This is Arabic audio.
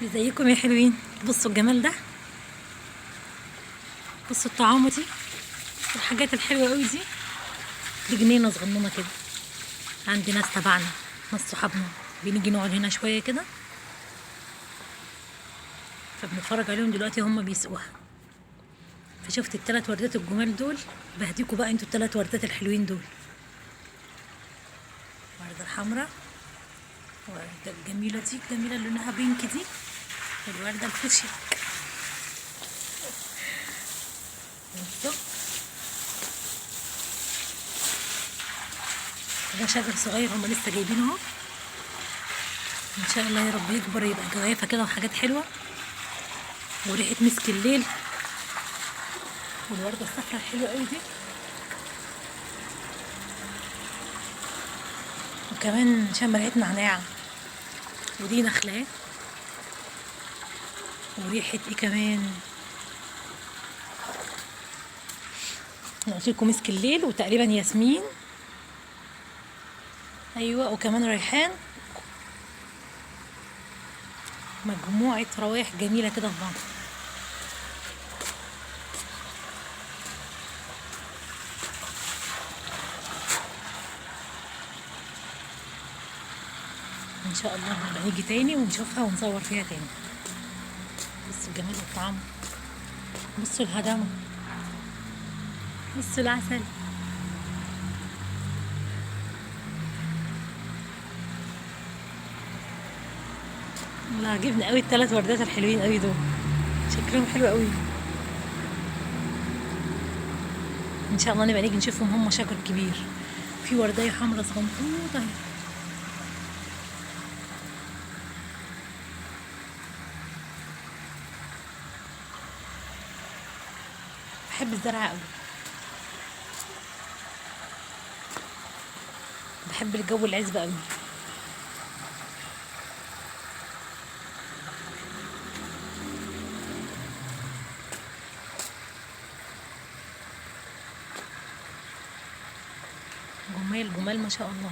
ازيكم يا حلوين؟ بصوا الجمال ده، بصوا الطعامة دي، الحاجات الحلوة قوي دي. دي جنينة صغنونة كده عند ناس تبعنا، ناس صحابنا، بنيجي نقعد هنا شوية كده، فبنتفرج عليهم دلوقتي هم بيسقوها. فشفت التلات وردات الجمال دول، بهديكوا بقى انتوا التلات وردات الحلوين دول. الوردة الحمراء، الوردة الجميلة دي، الجميلة اللي لونها بينك دي، والوردة الفوشيا. بصوا ده شجر صغير هم لسه جايبينه اهو، ان شاء الله يا رب يكبر يبقى جوافه كده وحاجات حلوه وريحه مسك الليل. والورده الصفراء الحلوه قوي دي، وكمان شم ريحه نعناع. ودي نخله، وريحه ايه كمان، انا قلت لكم مسك الليل وتقريبا ياسمين، ايوه، وكمان ريحان. مجموعه روايح جميله كده في بعض. ان شاء الله نبقى نيجي تاني ونشوفها ونصور فيها تاني. بصوا الجمال والطعم، بصوا الهدامه، بصوا العسل. والله عجبني قوي الثلاث وردات الحلوين قوي دول، شكلهم حلو قوي. ان شاء الله نبقى نيجي نشوفهم، هم شجر كبير. في ورديه حمراء صغنطوطه اهي. بحب الزرع قوي، بحب الجو العزب قوي. جمال جمال ما شاء الله.